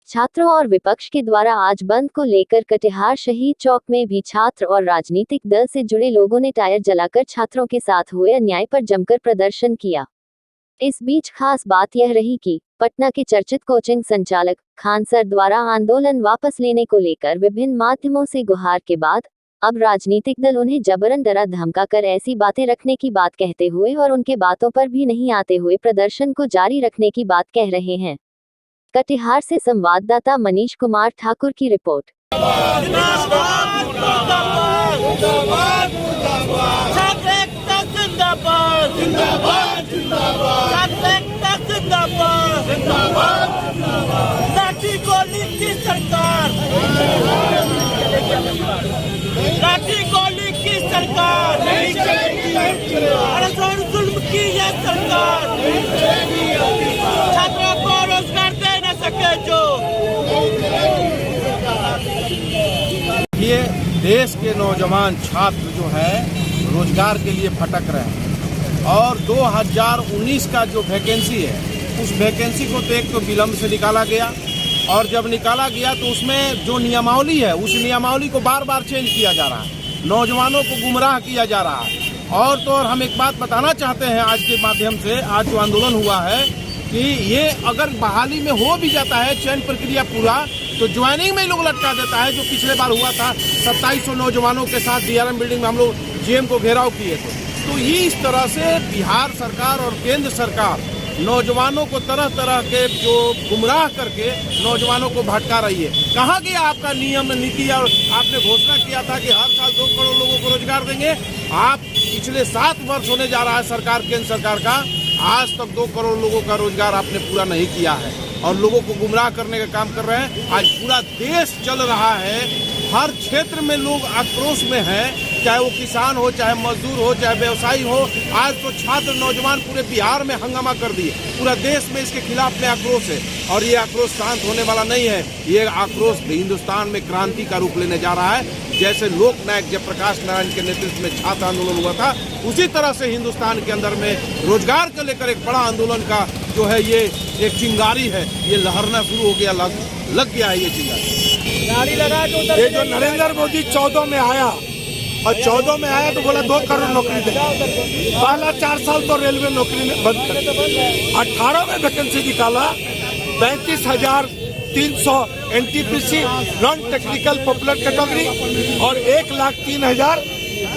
छात्रों और विपक्ष के द्वारा आज बंद को लेकर कटिहार शहीद चौक में भी छात्र और राजनीतिक दल से जुड़े लोगों ने टायर जलाकर छात्रों के साथ हुए अन्याय पर जमकर प्रदर्शन किया। इस बीच खास बात यह रही कि पटना के चर्चित कोचिंग संचालक खान सर द्वारा आंदोलन वापस लेने को लेकर विभिन्न माध्यमों से गुहार के बाद अब राजनीतिक दल उन्हें जबरन डरा धमका कर ऐसी बातें रखने की बात कहते हुए और उनके बातों पर भी नहीं आते हुए प्रदर्शन को जारी रखने की बात कह रहे हैं। कटिहार से संवाददाता मनीष कुमार ठाकुर की रिपोर्ट। लाठी गोली की सरकार नहीं चलेगी, जुल्म की यह सरकार छात्रों को रोजगार दे न सके जो। ये देश के नौजवान छात्र जो है रोजगार के लिए भटक रहे हैं और 2019 का जो वैकेंसी है उस वैकेंसी को तो एक तो विलम्ब से निकाला गया और जब निकाला गया तो उसमें जो नियमावली है उस नियमावली को बार बार चेंज किया जा रहा है, नौजवानों को गुमराह किया जा रहा है। और तो और हम एक बात बताना चाहते हैं आज के माध्यम से, आज जो आंदोलन हुआ है कि ये अगर बहाली में हो भी जाता है चयन प्रक्रिया पूरा तो ज्वाइनिंग में लोग लटका देता है, जो पिछले बार हुआ था 2700 नौजवानों के साथ DRM बिल्डिंग में हम लोग GM को घेराव किए थे। तो ये इस तरह से बिहार सरकार और केंद्र सरकार नौजवानों को तरह तरह के जो गुमराह करके नौजवानों को भटका रही है। कहाँ गया आपका नियम नीति? और आपने घोषणा किया था कि हर साल 2 करोड़ लोगों को रोजगार देंगे। आप पिछले 7 वर्ष होने जा रहा है सरकार, केंद्र सरकार का, आज तक 2 करोड़ लोगों का रोजगार आपने पूरा नहीं किया है और लोगों को गुमराह करने का काम कर रहे हैं। आज पूरा देश चल रहा है, हर क्षेत्र में लोग आक्रोश में हैं, चाहे वो किसान हो, चाहे मजदूर हो, चाहे व्यवसायी हो। आज तो छात्र नौजवान पूरे बिहार में हंगामा कर दिए, पूरा देश में इसके खिलाफ में आक्रोश है और ये आक्रोश शांत होने वाला नहीं है। ये आक्रोश हिंदुस्तान में क्रांति का रूप लेने जा रहा है। जैसे लोक नायक जयप्रकाश नारायण के नेतृत्व में छात्र आंदोलन हुआ था, उसी तरह से हिंदुस्तान के अंदर में रोजगार को लेकर एक बड़ा आंदोलन का जो है ये एक चिंगारी है, ये लहरना शुरू हो गया, लग गया है ये चिंगारी लगा। ये जो नरेंद्र मोदी 14 में आया और 14 में आया तो बोला 2 करोड़ नौकरी देंगे। पहला 4 साल तो रेलवे नौकरी बंद कर दी। 18 में वैकेंसी निकाला, 35,300 NTPC non technical popular category और 1,03,000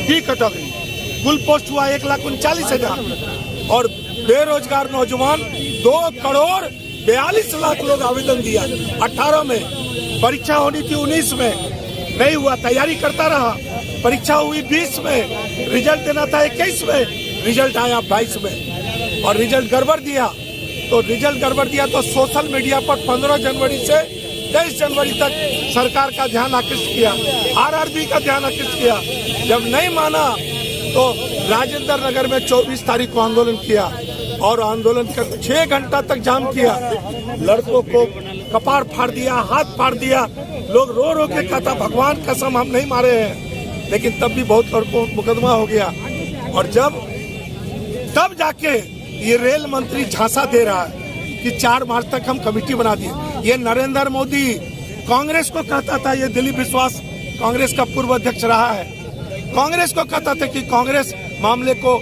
D कैटेगरी। कुल पोस्ट हुआ 1,39,000 और बेरोजगार नौजवान 2 करोड़ 42 लाख लोग आवेदन दिया। 18 में परीक्षा होनी थी, 19 में नहीं हुआ, तैयारी करता रहा। परीक्षा हुई 20 में, रिजल्ट देना था 21 में, रिजल्ट आया 22 में और रिजल्ट गड़बड़ दिया। तो रिजल्ट गड़बड़ दिया तो सोशल मीडिया पर 15 जनवरी से 23 जनवरी तक सरकार का ध्यान आकृष्ट किया, RRB का ध्यान आकृष्ट किया। जब नहीं माना तो राजेंद्र नगर में 24 तारीख को आंदोलन किया और आंदोलन कर 6 घंटा तक जाम किया। लड़कों को कपार फाड़ दिया, हाथ फाड़ दिया। लोग रो रो के कहता भगवान कसम हम नहीं मारे हैं, लेकिन तब भी बहुत लड़कों को मुकदमा हो गया। और तब जाके ये रेल मंत्री झांसा दे रहा है कि 4 मार्च तक हम कमेटी बना दिए। ये नरेंद्र मोदी कांग्रेस को कहता था, ये दिलीप विश्वास कांग्रेस का पूर्व अध्यक्ष रहा है, कांग्रेस को कहता था कि कांग्रेस मामले को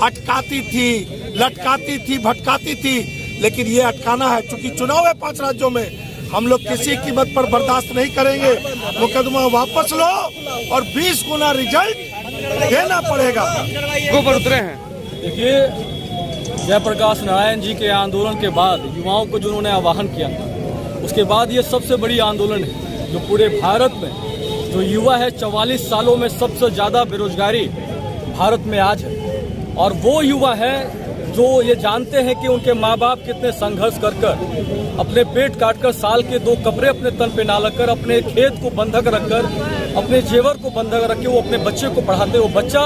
अटकाती थी, लटकाती थी, भटकाती थी, लेकिन ये अटकाना है। चूंकि चुनाव है 5 राज्यों में, हम लोग किसी कीमत पर बर्दाश्त नहीं करेंगे। मुकदमा वापस लो और 20 गुना रिजल्ट देना पड़ेगा। ऊपर उतरे हैं। देखिए, जयप्रकाश नारायण जी के आंदोलन के बाद युवाओं को जिन्होंने आह्वान किया, उसके बाद ये सबसे बड़ी आंदोलन है जो पूरे भारत में जो युवा है, 44 सालों में सबसे ज़्यादा बेरोजगारी भारत में आज है। और वो युवा है जो ये जानते हैं कि उनके माँ बाप कितने संघर्ष कर अपने पेट काटकर साल के 2 कपड़े अपने तन पे ना लगकर, अपने खेत को बंधक रखकर, अपने जेवर को बंधक रख के वो अपने बच्चे को पढ़ाते। वो बच्चा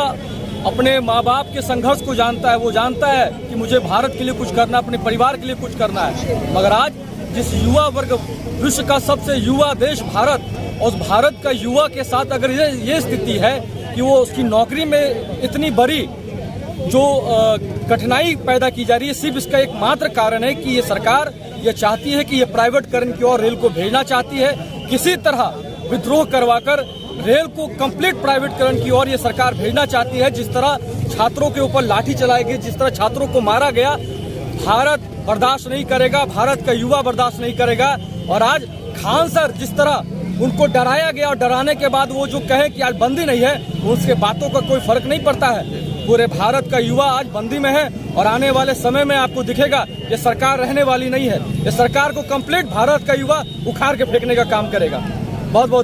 अपने माँ बाप के संघर्ष को जानता है, वो जानता है कि मुझे भारत के लिए कुछ करना, अपने परिवार के लिए कुछ करना है। मगर आज जिस युवा वर्ग, विश्व का सबसे युवा देश भारत, और उस भारत का युवा के साथ अगर ये स्थिति है कि वो उसकी नौकरी में इतनी बड़ी जो कठिनाई पैदा की जा रही है, सिर्फ इसका एक मात्र कारण है कि ये सरकार ये चाहती है कि ये प्राइवेटकरण की ओर रेल को भेजना चाहती है। किसी तरह विद्रोह करवाकर रेल को कंप्लीट प्राइवेटकरण की ओर ये सरकार भेजना चाहती है। जिस तरह छात्रों के ऊपर लाठी चलाई गई, जिस तरह छात्रों को मारा गया, भारत बर्दाश्त नहीं करेगा, भारत का युवा बर्दाश्त नहीं करेगा। और आज खान सर जिस तरह उनको डराया गया और डराने के बाद वो जो कहे कि आज बंदी नहीं है, उसके बातों का कोई फर्क नहीं पड़ता है। पूरे भारत का युवा आज बंदी में है और आने वाले समय में आपको दिखेगा ये सरकार रहने वाली नहीं है। ये सरकार को कंप्लीट भारत का युवा उखाड़ के फेंकने का काम करेगा। बहुत बहुत